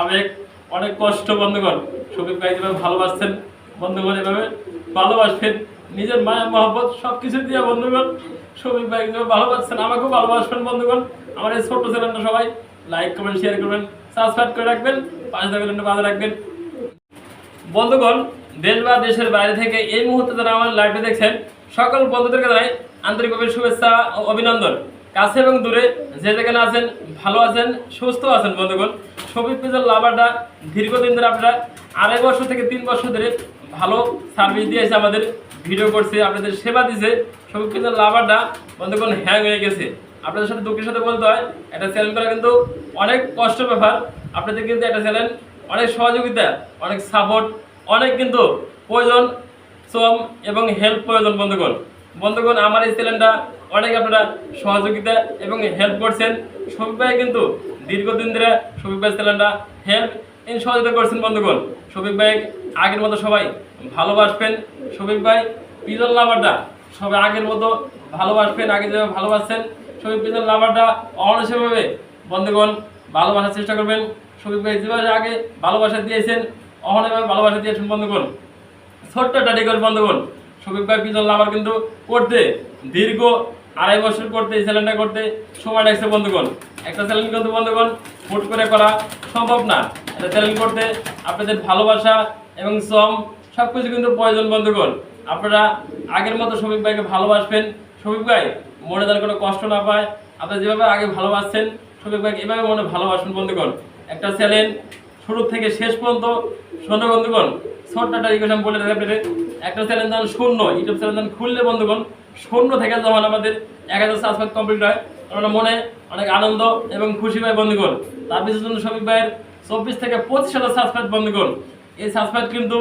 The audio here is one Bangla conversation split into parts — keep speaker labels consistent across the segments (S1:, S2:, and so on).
S1: আবেগ অনেক কষ্ট বন্ধুগণ। শফিক ভাই যেভাবে ভালোবাসছেন বন্ধুগণ, এভাবে ভালোবাসবেন নিজের মায়া মহব্বত সবকিছু দিয়ে বন্ধুগণ। শফিক ভাই যেভাবে ভালোবাসছেন আমাকেও ভালোবাসবেন বন্ধুগণ। আমার এই ছোট্ট চ্যানেলটা সবাই লাইক কমেন্ট শেয়ার করবেন, সাবস্ক্রাইব করে রাখবেন, পাশে থাকবেন বাজে রাখবেন বন্ধুগণ। দেশ বা দেশের বাইরে থেকে এই মুহূর্তে যারা আমার লাইভে দেখছেন সকল বন্ধুদেরকে জানাই আন্তরিকভাবে শুভেচ্ছা ও অভিনন্দন। কাছে এবং দূরে যে যেখানে আছেন, ভালো আছেন, সুস্থ আছেন বন্ধুগণ। শফিক পেজের লাভারটা দীর্ঘদিন ধরে আপনারা 2.5 বছর থেকে 3 বছর ধরে ভালো সার্ভিস দিয়েছে, আমাদের ভিডিও করছে, আপনাদের সেবা দিছে। শফিক পেজের লাভারটা বন্ধুগণ হ্যাং হয়ে গেছে। আপনাদের সাথে দুঃখের সাথে বলতে হয়, একটা চ্যানেল করা কিন্তু অনেক কষ্টের ব্যাপার। আপনাদের কিন্তু একটা চ্যানেল অনেক সহযোগিতা, অনেক সাপোর্ট, অনেক কিন্তু প্রয়োজন, শ্রম এবং হেল্প প্রয়োজন বন্ধুগণ। বন্ধুগণ আমার এই চ্যানেলটা অনেক আপনারা সহযোগিতা এবং হেল্প করছেন। শফিক ভাই কিন্তু দীর্ঘদিন ধরে শফিক ভাই চ্যানেলটা হেল্প সহযোগিতা করছেন বন্ধুগণ। শফিক ভাই আগের মতো সবাই ভালোবাসবেন। শফিক ভাই পিজন লাভারটা সবাই আগের মতো ভালোবাসবেন, আগে যেভাবে ভালোবাসছেন শফিক পিজন লাভারটা অনসীমভাবে বন্ধুগণ ভালোবাসার চেষ্টা করবেন। শফিক ভাই যেভাবে আগে ভালোবাসা দিয়েছেন অহনভাবে ভালোবাসা দিয়েছেন বন্ধুগণ। ছোট্ট একটা রিকোয়েস্ট বন্ধুগণ, শফিক ভাই পিজন লাভার কিন্তু করতে দীর্ঘ 2.5 বছর করতে এই চ্যানেলটা করতে সময় লাগছে বন্ধুগণ। একটা চ্যানেল কিন্তু বন্ধুগণ হুট করে করা সম্ভব না। একটা চ্যানেল করতে আপনাদের ভালোবাসা এবং শ্রম সব কিছু কিন্তু প্রয়োজন বন্ধুগণ। আপনারা আগের মতো শফিক ভাইকে ভালোবাসবেন। শফিক ভাই মনে যেন কোনো কষ্ট না পায়। আপনারা যেভাবে আগে ভালোবাসছেন শফিক ভাইকে এভাবে মনে ভালোবাসবেন বন্ধুগণ। একটা চ্যানেল শুরু থেকে শেষ পর্যন্ত শোনো বন্ধুগণ। ছোট্ট একটা রিকোয়েস্ট বলে রাখি আপনাদের, একটা চ্যানেল যখন শূন্য, ইউটিউব চ্যানেল যখন খুললে বন্ধুগণ শূন্য থেকে যখন আমাদের 1000 সাবস্ক্রাইব কমপ্লিট হয় আমরা মনে অনেক আনন্দ এবং খুশি পাই বন্ধুগণ। তার পিছনে জন্য শফিক ভাইয়ের 24 থেকে 25,000 সাবস্ক্রাইব বন্ধুগণ। এই সাবস্ক্রাইব কিন্তু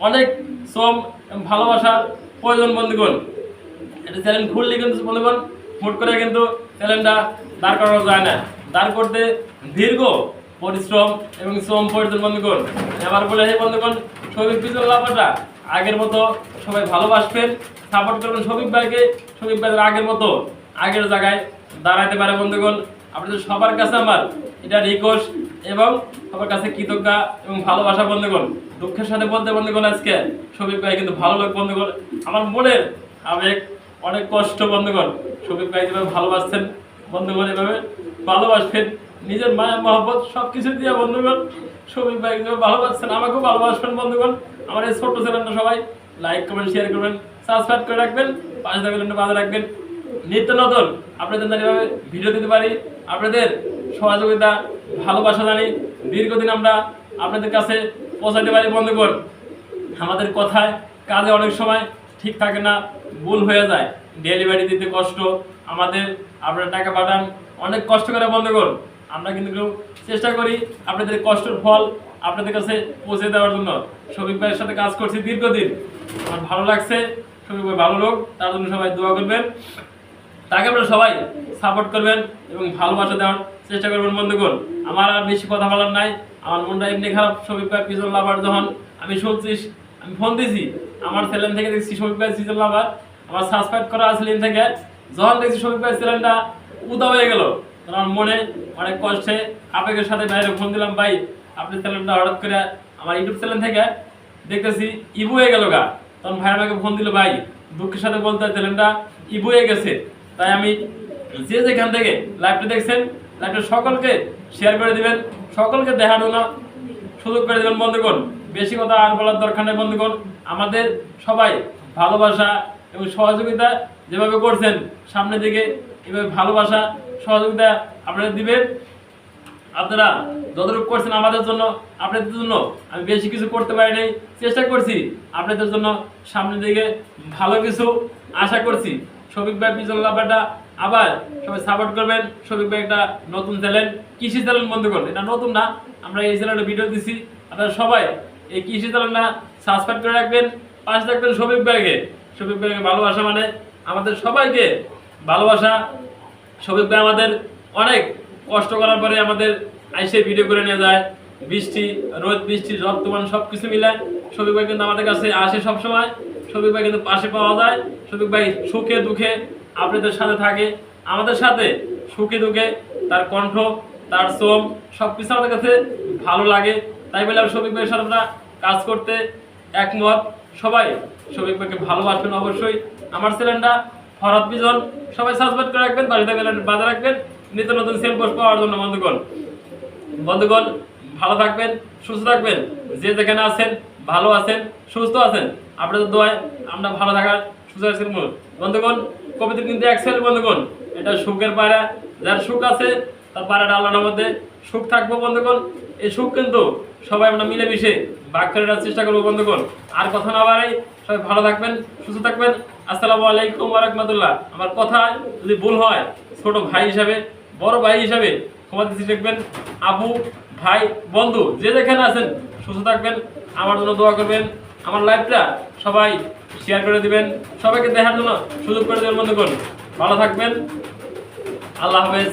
S1: অনেক শ্রম এবং ভালোবাসার প্রয়োজন বন্ধুগণ। এটা চ্যানেল খুললে কিন্তু বন্ধুগণ হুট করে কিন্তু চ্যানেলটা দাঁড় করানো যায় না। দাঁড় করতে দীর্ঘ পরিশ্রম এবং শ্রম প্রয়োজন বন্ধুগণ। আমার বলে হে বন্ধুগণ, শফিক পিজন লাভারটা আগের মতো সবাই ভালোবাসবেন, সাপোর্ট করবেন শফিক ভাইকে। শফিক ভাই আগের মতো আগের জায়গায় দাঁড়াতে পারে বন্ধুগণ। আপনাদের সবার কাছে আমার এটা রিকোয়েস্ট এবং সবার কাছে কৃতজ্ঞতা এবং ভালোবাসা বন্ধুগণ। দুঃখের সাথে বলতে বন্ধুগণ আজকে শফিক ভাই কিন্তু ভালো লোক বন্ধুগণ। আমার মনের আবেগ অনেক কষ্ট বন্ধুগণ। শফিক ভাই যেভাবে ভালোবাসছেন বন্ধুগণ এভাবে ভালোবাসবেন নিজের মায়া মহব্বত সবকিছু দিয়ে বন্ধুগণ। শফিক ভাই যেভাবে ভালোবাসছেন আমাকেও ভালোবাসবেন বন্ধুগণ। আমার এই ছোট্ট চ্যানেলটা সবাই লাইক কমেন্ট শেয়ার করবেন, সাবস্ক্রাইব করে রাখবেন, পাশে থাকবেন বাজে রাখবেন। নিত্য নতুন আপনাদের যেভাবে ভিডিও দিতে পারি, আপনাদের সহযোগিতা ভালোবাসা জানি দীর্ঘদিন আমরা আপনাদের কাছে পৌঁছাতে পারি বন্ধুগণ। আমাদের কথায় কাজে অনেক সময় ঠিক থাকে না, ভুল হয়ে যায়, ডেলিভারি দিতে কষ্ট আমাদের, আপনারা টাকা পাঠান অনেক কষ্ট করে বন্ধুগণ। আমরা কিন্তু চেষ্টা করি আপনাদের কষ্টের ফল আপনাদের কাছে পৌঁছে দেওয়ার জন্য। শফিক ভাইয়ের সাথে কাজ করছি দীর্ঘদিন, আমার ভালো লাগছে। শফিক ভাই ভালো লোক, তার জন্য সবাই দোয়া করবেন, তাকে আপনারা সবাই সাপোর্ট করবেন এবং ভালোবাসা দেওয়ার চেষ্টা করবেন বন্ধুগণ। আমার আর বেশি কথা বলার নাই, আমার মনটা এমনি খারাপ। শফিক ভাই পিজন লাভার যখন আমি শুনছিস, আমি ফোন দিয়েছি আমার চ্যানেল থেকে, দেখছি শফিক ভাই পিজন লাভার আমার সাবস্ক্রাইব করা আছে লিঙ্ক থেকে। যখন দেখছি শফিক ভাই চ্যানেলটা উদা হয়ে গেল, আমার মনে অনেক কষ্টে আবেগের সাথে বাইরে ফোন দিলাম, ভাই আপনার চ্যানেলটা হঠাৎ করে আমার ইউটিউব চ্যানেল থেকে দেখতেছি ইবু হয়ে গেল গা। তখন ভাই আমাকে ফোন দিল, ভাই দুঃখের সাথে বলতে চ্যানেলটা ইবু হয়ে গেছে। তাই আমি যে যেখান থেকে লাইভটা দেখছেন লাইভটা সকলকে শেয়ার করে দিবেন, সকলকে দেখার জন্য সুযোগ করে দেবেন বন্ধুগণ। বেশি কথা আর বলার দরকার নেই বন্ধুগণ। আমাদের সবাই ভালোবাসা এবং সহযোগিতা যেভাবে করছেন সামনের দিকে এভাবে ভালোবাসা সহযোগিতা আপনারা দিবেন। আপনারা যতটুকু করছেন আমাদের জন্য, আপনাদের জন্য আমি বেশি কিছু করতে পারি নাই, চেষ্টা করছি আপনাদের জন্য সামনের দিকে ভালো কিছু আশা করছি। শফিক ভাই পিজন লাভারটা আবার সবাই সাপোর্ট করবেন। শফিক ভাই একটা নতুন চ্যানেল, কৃষি চ্যানেল বন্ধুগণ, এটা নতুন না, আমরা এই চ্যানেলে ভিডিও দিছি। আপনারা সবাই এই কৃষি চ্যানেলটা সাবস্ক্রাইব করে রাখবেন, পাশে থাকবেন শফিক ভাইকে। শফিক ভাইকে ভালোবাসা মানে আমাদের সবাইকে ভালোবাসা। শফিক ভাই আমাদের অনেক কষ্ট করার পরে আমাদের আইসে ভিডিও করে নিয়ে যায়, বৃষ্টি রোদ বৃষ্টি রক্তমান সব কিছু মিলায় শফিক ভাই কিন্তু আমাদের কাছে আসে সবসময়। শফিক ভাই কিন্তু পাশে পাওয়া যায়। শফিক ভাই সুখে দুঃখে আপনাদের সাথে থাকে, আমাদের সাথে সুখে দুঃখে তার কণ্ঠ তার শ্রম সবকিছু আমাদের কাছে ভালো লাগে, তাই বলে আমি শফিক ভাইয়ের সাথে আমরা কাজ করতে একমত। সবাই শফিক ভাইকে ভালোবাসবেন অবশ্যই। আমার চ্যানেলটা ফরহাদ ভিশন, সবাই সাবস্ক্রাইব করে রাখবেন, বাড়িতে বাজার রাখবেন নিত্য নতুন সেল পোস্ট পাওয়ার জন্য। বন্ধুগণ ভালো থাকবেন, সুস্থ থাকবেন, যে যেখানে আছেন ভালো আছেন, সুস্থ আছেন, আপনাদের দোয়ায় আমরা ভালো থাকার সুস্থ আছেন। বন্ধুগণ কবিতা কিন্তু এক্সেল বন্ধুগণ, এটা সুখের পায়রা, যার সুখ আছে তার পায়রাটা আল্লাহর মধ্যে সুখ থাকবো। বন্ধুগণ এই সুখ কিন্তু সবাই আমরা মিলেমিশে ভাগ করে নেওয়ার চেষ্টা করবো। বন্ধুগণ আর কথা না বাড়াই, সবাই ভালো থাকবেন, সুস্থ থাকবেন। আসসালামু আলাইকুম ওয়া রাহমাতুল্লাহ। আমার কথা যদি ভুল হয় ছোট ভাই হিসাবে, বড় ভাই হিসাবে ক্ষমা দৃষ্টি দেখবেন। আপু, ভাই, বন্ধু যে যেখানে আছেন সুস্থ থাকবেন, আমার জন্য দোয়া করবেন। আমার লাইভটা সবাই শেয়ার করে দিবেন, সবাইকে দেখার জন্য সুযোগ করে দেবেন। বন্ধুগণ ভালো থাকবেন, আল্লাহ হাফেজ।